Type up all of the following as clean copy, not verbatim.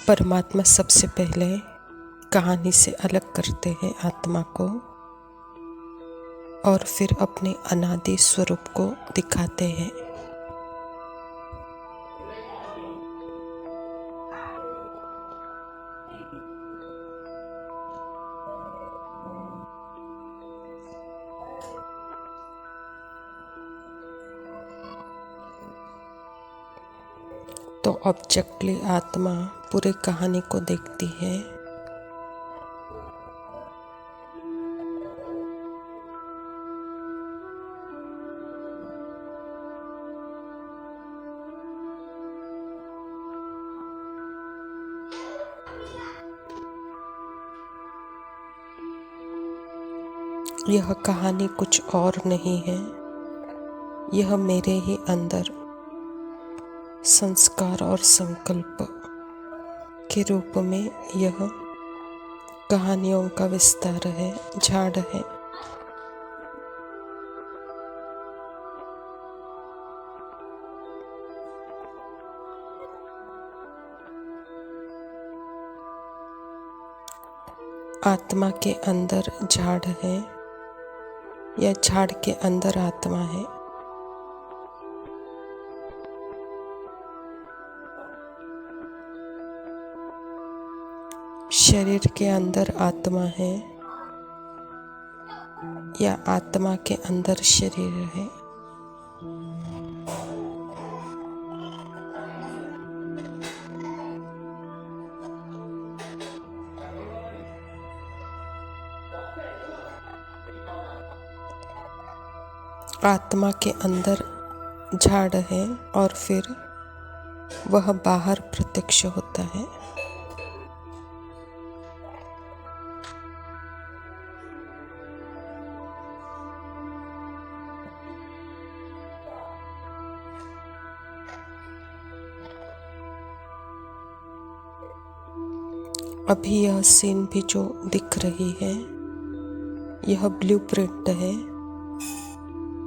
परमात्मा सबसे पहले कहानी से अलग करते हैं आत्मा को और फिर अपने अनादि स्वरूप को दिखाते हैं। तो ऑब्जेक्टली आत्मा पूरी कहानी को देखती है। यह कहानी कुछ और नहीं है, यह मेरे ही अंदर संस्कार और संकल्प के रूप में यह कहानियों का विस्तार है, झाड़ है। आत्मा के अंदर झाड़ है या झाड़ के अंदर आत्मा है। शरीर के अंदर आत्मा है या आत्मा के अंदर शरीर है। आत्मा के अंदर झाड़ है और फिर वह बाहर प्रत्यक्ष होता है। अभी यह सीन भी जो दिख रही है, यह ब्लूप्रिंट है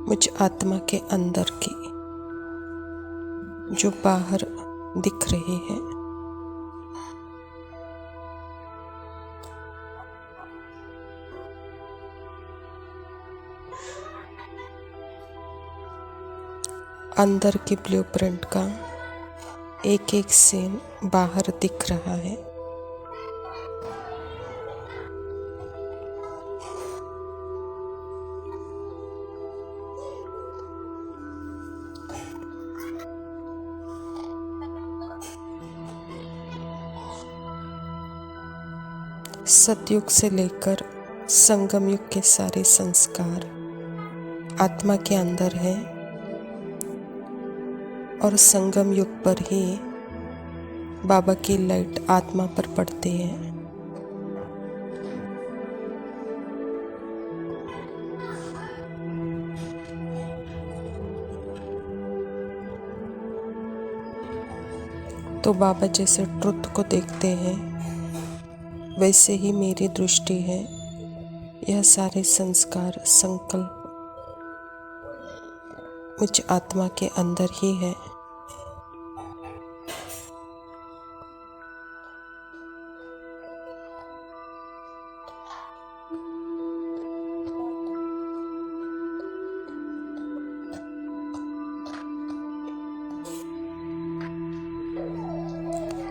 मुझ आत्मा के अंदर की, जो बाहर दिख रही है। अंदर की ब्लूप्रिंट का एक एक सीन बाहर दिख रहा है। सतयुग से लेकर संगम युग के सारे संस्कार आत्मा के अंदर है और संगम युग पर ही बाबा की लाइट आत्मा पर पड़ती है। तो बाबा जैसे ट्रुथ को देखते हैं वैसे ही मेरी दृष्टि है। यह सारे संस्कार संकल्प मुझ आत्मा के अंदर ही है।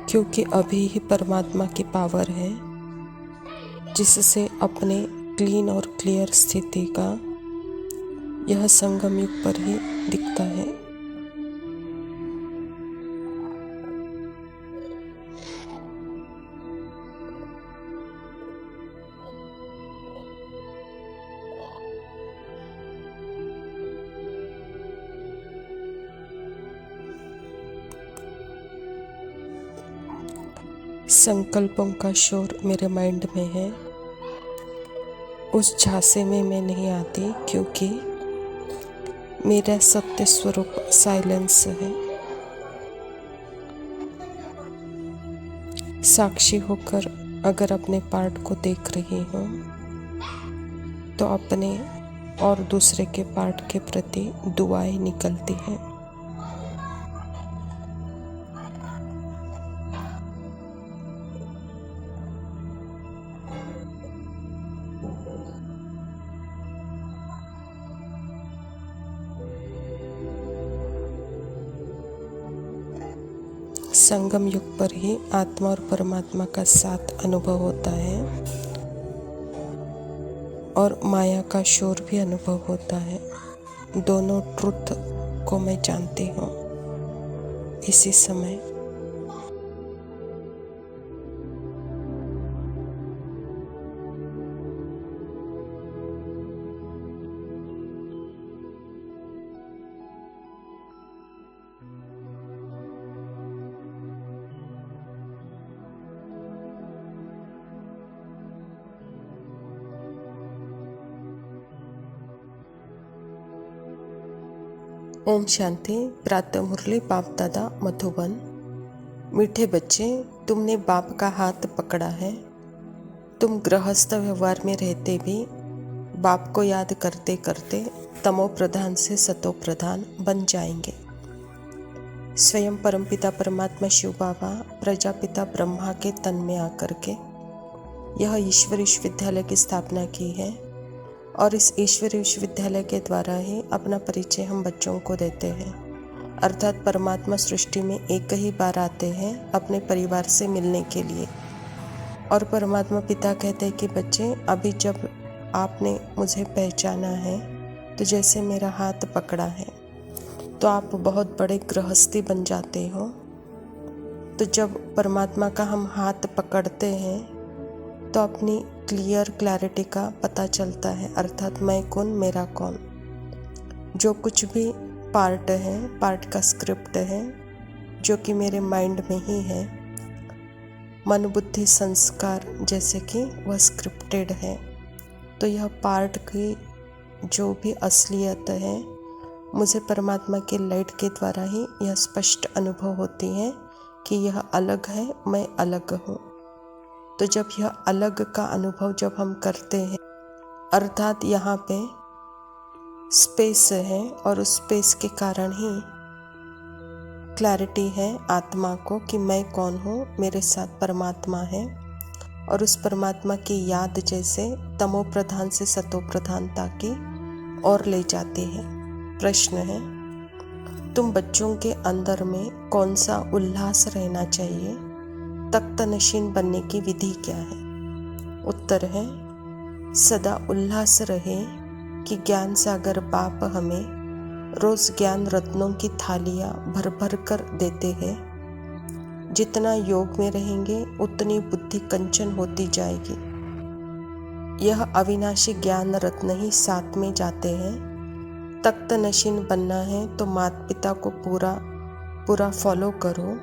क्योंकि अभी ही परमात्मा की पावर है जिससे अपने क्लीन और क्लियर स्थिति का यह संगम युग पर ही दिखता है। संकल्पों का शोर मेरे माइंड में है, उस झांसे में मैं नहीं आती क्योंकि मेरा सत्य स्वरूप साइलेंस है। साक्षी होकर अगर अपने पार्ट को देख रही हूँ तो अपने और दूसरे के पार्ट के प्रति दुआएं निकलती हैं। संगम युग पर ही आत्मा और परमात्मा का साथ अनुभव होता है और माया का शोर भी अनुभव होता है। दोनों ट्रुथ को मैं जानती हूँ इसी समय। ओम शांति। प्रातः मुरली बाप दादा मधुबन। मीठे बच्चे, तुमने बाप का हाथ पकड़ा है। तुम गृहस्थ व्यवहार में रहते भी बाप को याद करते करते तमो प्रधान से सतो प्रधान बन जाएंगे। स्वयं परमपिता परमात्मा शिव बाबा प्रजापिता ब्रह्मा के तन में आकर के यह ईश्वर विश्वविद्यालय की स्थापना की है और इस ईश्वरीय विश्वविद्यालय के द्वारा ही अपना परिचय हम बच्चों को देते हैं। अर्थात परमात्मा सृष्टि में एक ही बार आते हैं अपने परिवार से मिलने के लिए। और परमात्मा पिता कहते हैं कि बच्चे, अभी जब आपने मुझे पहचाना है तो जैसे मेरा हाथ पकड़ा है तो आप बहुत बड़े गृहस्थी बन जाते हो। तो जब परमात्मा का हम हाथ पकड़ते हैं तो अपनी क्लैरिटी का पता चलता है। अर्थात मैं कौन, मेरा कौन। जो कुछ भी पार्ट का स्क्रिप्ट है जो कि मेरे माइंड में ही है, मन बुद्धि संस्कार जैसे कि वह स्क्रिप्टेड है। तो यह पार्ट की जो भी असलियत है मुझे परमात्मा के लाइट के द्वारा ही यह स्पष्ट अनुभव होती है कि यह अलग है, मैं अलग हूँ। तो जब यह अलग का अनुभव जब हम करते हैं, अर्थात यहाँ पे स्पेस है और उस स्पेस के कारण ही क्लैरिटी है आत्मा को कि मैं कौन हूँ, मेरे साथ परमात्मा है। और उस परमात्मा की याद जैसे तमो प्रधान से सतो प्रधानता की ओर ले जाती है। प्रश्न है, तुम बच्चों के अंदर में कौन सा उल्लास रहना चाहिए? तख्त नशीन बनने की विधि क्या है? उत्तर है, सदा उल्लास रहे कि ज्ञान सागर बाप हमें रोज ज्ञान रत्नों की थालियां भर भर कर देते हैं। जितना योग में रहेंगे उतनी बुद्धि कंचन होती जाएगी। यह अविनाशी ज्ञान रत्न ही साथ में जाते हैं। तख्त नशीन बनना है तो माता पिता को पूरा फॉलो करो,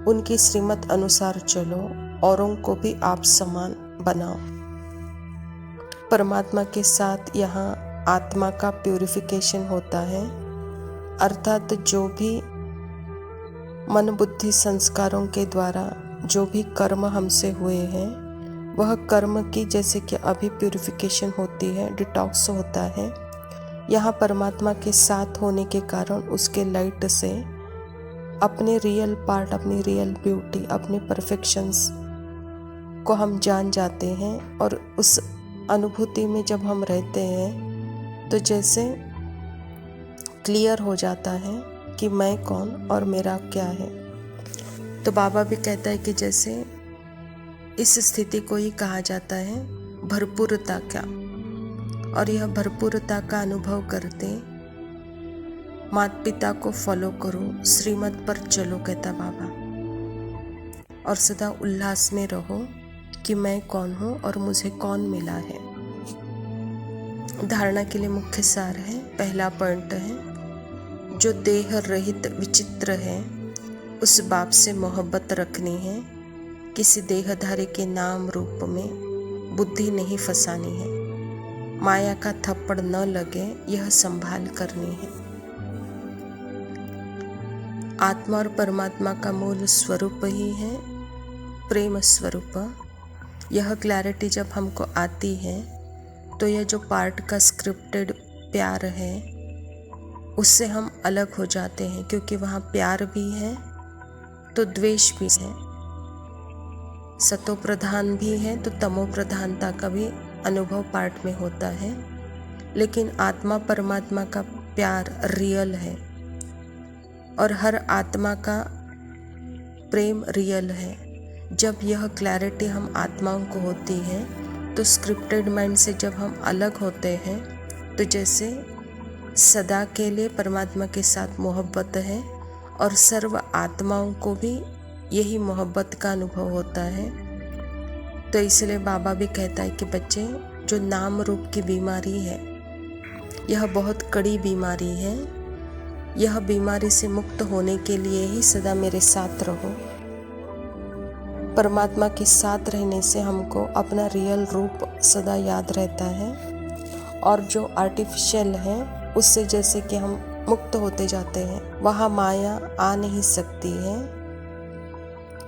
उनकी श्रीमत अनुसार चलो, औरों को भी आप समान बनाओ। परमात्मा के साथ यहाँ आत्मा का प्यूरिफिकेशन होता है। अर्थात जो भी मन बुद्धि संस्कारों के द्वारा जो भी कर्म हमसे हुए हैं वह कर्म की जैसे कि अभी प्यूरिफिकेशन होती है, डिटॉक्स होता है। यहाँ परमात्मा के साथ होने के कारण उसके लाइट से अपने रियल पार्ट, अपनी रियल ब्यूटी, अपने परफेक्शंस को हम जान जाते हैं। और उस अनुभूति में जब हम रहते हैं तो जैसे क्लियर हो जाता है कि मैं कौन और मेरा क्या है। तो बाबा भी कहता है कि जैसे इस स्थिति को ही कहा जाता है भरपूरता का। और यह भरपूरता का अनुभव करते माता पिता को फॉलो करो, श्रीमत पर चलो, कहता बाबा। और सदा उल्लास में रहो कि मैं कौन हूँ और मुझे कौन मिला है। धारणा के लिए मुख्य सार है। पहला पॉइंट है, जो देह रहित विचित्र है उस बाप से मोहब्बत रखनी है। किसी देहधारी के नाम रूप में बुद्धि नहीं फंसानी है। माया का थप्पड़ न लगे यह संभाल करनी है। आत्मा और परमात्मा का मूल स्वरूप ही है प्रेम स्वरूप। यह क्लैरिटी जब हमको आती है तो यह जो पार्ट का स्क्रिप्टेड प्यार है उससे हम अलग हो जाते हैं, क्योंकि वहाँ प्यार भी है तो द्वेष भी है, सतो प्रधान भी है तो तमो प्रधानता का भी अनुभव पार्ट में होता है। लेकिन आत्मा परमात्मा का प्यार रियल है और हर आत्मा का प्रेम रियल है। जब यह क्लैरिटी हम आत्माओं को होती है तो स्क्रिप्टेड माइंड से जब हम अलग होते हैं तो जैसे सदा के लिए परमात्मा के साथ मोहब्बत है और सर्व आत्माओं को भी यही मोहब्बत का अनुभव होता है। तो इसलिए बाबा भी कहता है कि बच्चे, जो नाम रूप की बीमारी है यह बहुत कड़ी बीमारी है। यह बीमारी से मुक्त होने के लिए ही सदा मेरे साथ रहो। परमात्मा के साथ रहने से हमको अपना रियल रूप सदा याद रहता है और जो आर्टिफिशियल है उससे जैसे कि हम मुक्त होते जाते हैं, वहाँ माया आ नहीं सकती है।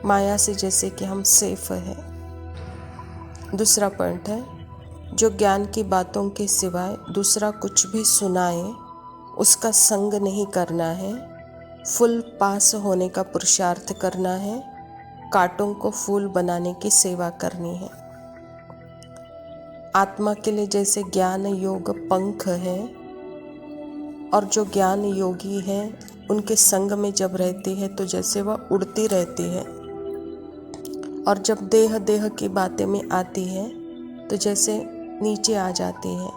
माया से जैसे कि हम सेफ है। दूसरा पॉइंट है, जो ज्ञान की बातों के सिवाय दूसरा कुछ भी सुनाए उसका संग नहीं करना है। फुल पास होने का पुरुषार्थ करना है। कांटों को फूल बनाने की सेवा करनी है। आत्मा के लिए जैसे ज्ञान योग पंख है और जो ज्ञान योगी है उनके संग में जब रहती है तो जैसे वह उड़ती रहती है और जब देह देह की बातें में आती है तो जैसे नीचे आ जाती है।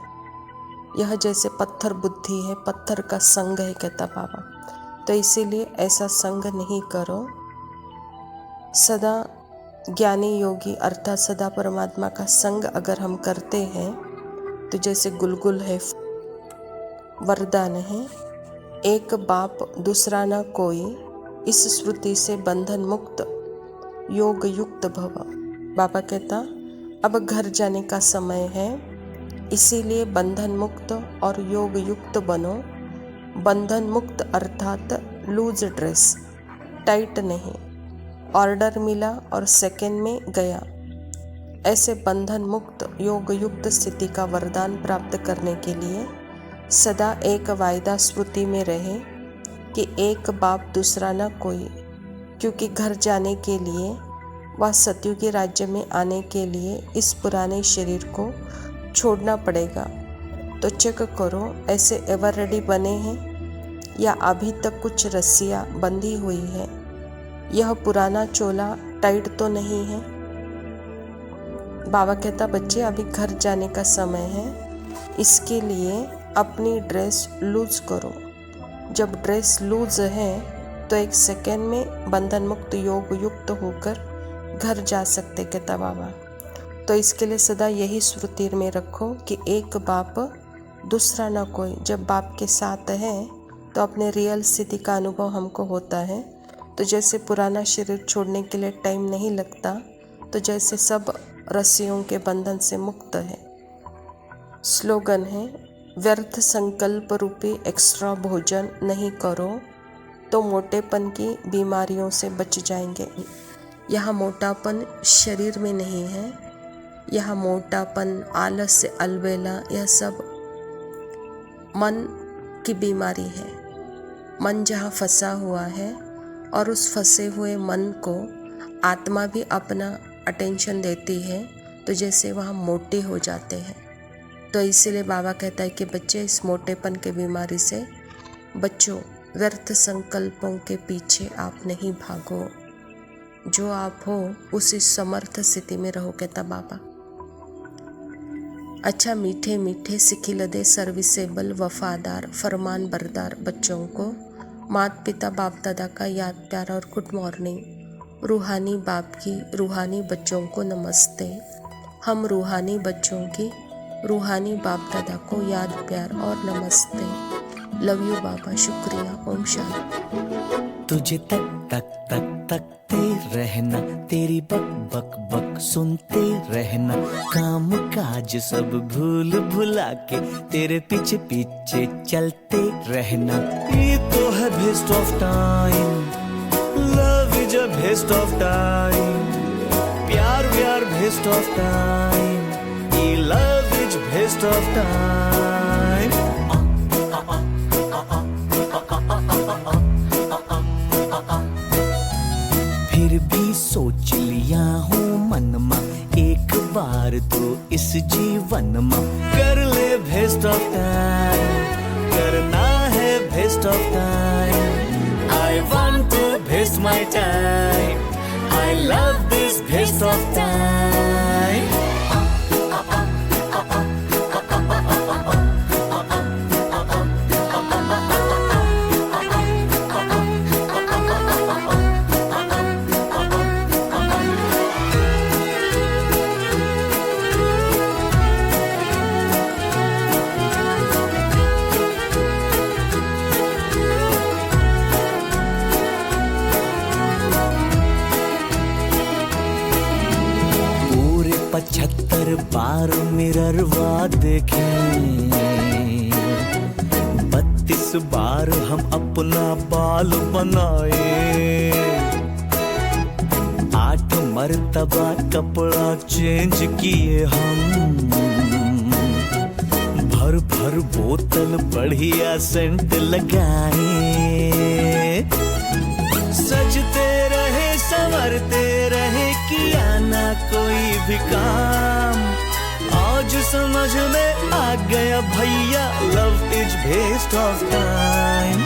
यह जैसे पत्थर बुद्धि है, पत्थर का संग है, कहता बाबा। तो इसीलिए ऐसा संग नहीं करो। सदा ज्ञानी योगी अर्थात सदा परमात्मा का संग अगर हम करते हैं तो जैसे गुलगुल है, वरदान है, एक बाप दूसरा न कोई, इस श्रुति से बंधन मुक्त योग युक्त भव। बाबा कहता अब घर जाने का समय है, इसीलिए बंधन मुक्त और योग युक्त बनो। बंधन मुक्त अर्थात लूज ड्रेस, टाइट नहीं। ऑर्डर मिला और सेकंड में गया। ऐसे बंधन मुक्त योग युक्त स्थिति का वरदान प्राप्त करने के लिए सदा एक वायदा स्मृति में रहे कि एक बाप दूसरा न कोई, क्योंकि घर जाने के लिए व सतयुगी राज्य में आने के लिए इस पुराने शरीर को छोड़ना पड़ेगा। तो चेक करो ऐसे एवर रेडी बने हैं या अभी तक कुछ रस्सियाँ बंधी हुई है। यह पुराना चोला टाइट तो नहीं है। बाबा कहता बच्चे अभी घर जाने का समय है, इसके लिए अपनी ड्रेस लूज करो। जब ड्रेस लूज है तो एक सेकेंड में बंधन मुक्त योग युक्त होकर घर जा सकते, कहता बाबा। तो इसके लिए सदा यही स्मृति में रखो कि एक बाप दूसरा ना कोई। जब बाप के साथ है तो अपने रियल स्थिति का अनुभव हमको होता है। तो जैसे पुराना शरीर छोड़ने के लिए टाइम नहीं लगता, तो जैसे सब रस्सियों के बंधन से मुक्त है। स्लोगन है, व्यर्थ संकल्प रूपी एक्स्ट्रा भोजन नहीं करो तो मोटेपन की बीमारियों से बच जाएंगे। यह मोटापन शरीर में नहीं है। यह मोटापन, आलस्य, अलबेला, यह सब मन की बीमारी है। मन जहाँ फंसा हुआ है और उस फंसे हुए मन को आत्मा भी अपना अटेंशन देती है तो जैसे वह मोटे हो जाते हैं। तो इसीलिए बाबा कहता है कि बच्चे इस मोटेपन के बीमारी से बच्चो। व्यर्थ संकल्पों के पीछे आप नहीं भागो। जो आप हो उसी समर्थ स्थिति में रहो, कहता बाबा। अच्छा मीठे मीठे सिखिलदे सर्विसेबल वफादार फरमान बरदार बच्चों को माता पिता बाप दादा का याद प्यार और गुड मॉर्निंग। रूहानी बाप की रूहानी बच्चों को नमस्ते। हम रूहानी बच्चों की रूहानी बाप दादा को याद प्यार और नमस्ते। लव यू बाबा, शुक्रिया, ओम शांति। तुझे तक तक तक तकते रहना, तेरी बक बक बक सुनते रहना, काम काज सब भूल भुला के तेरे पीछे पीछे चलते रहना। ये तो है best of time, love is a best of time, प्यार व्यार बेस्ट ऑफ टाइम, ये love is best of time. फिर भी सोच लिया हूँ मन मा, एक बार तो इस जीवन मा कर ले बेस्ट ऑफ टाइम, करना है best of time. I want to best my time. I love this waste of time. पूरे 75 बार मिररवा देखे, 32 बार हम अपना बाल बनाए, 8 मर्तबा कपड़ा चेंज किए हम, भर भर बोतल बढ़िया सेंट लगाए, सजते रहे संवरते रहे, किया ना कोई भी काम। आज समझ में आ गया भैया, love is waste of time.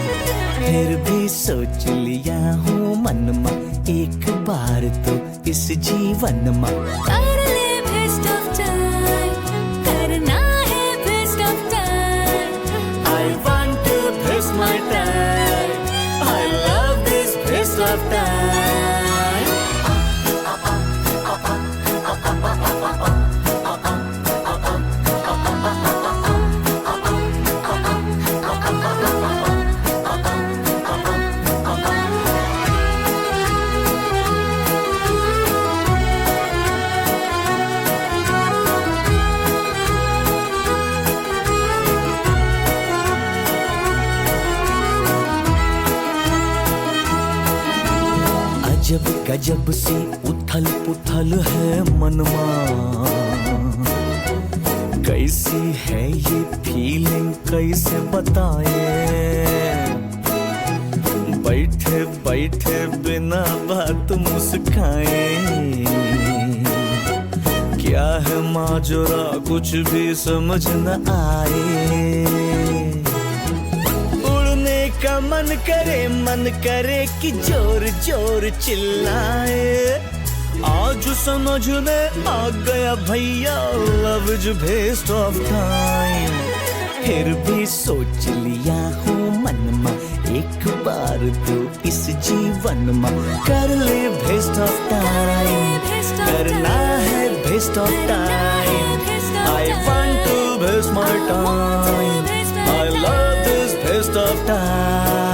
फिर भी सोच लिया हूँ मन में, एक बार तो इस जीवन में कर ले waste of time, करना है waste of time. I want to waste my time. I love this waste of time. अजब गजब सी उथल पुथल है मनमा, कैसी है ये फीलिंग कैसे बताए, बैठे बैठे बिना बात मुस्काए, क्या है माजरा कुछ भी समझ न आए, का मन करे कि जोर जोर चिल्लाए, आज समझ में आ गया भैया, love is waste of time. फिर भी सोच लिया हूँ मन में, एक बार तो इस जीवन में कर ले वेस्ट ऑफ टाइम, करना है waste of time. I want to waste my time, I love this waste of time.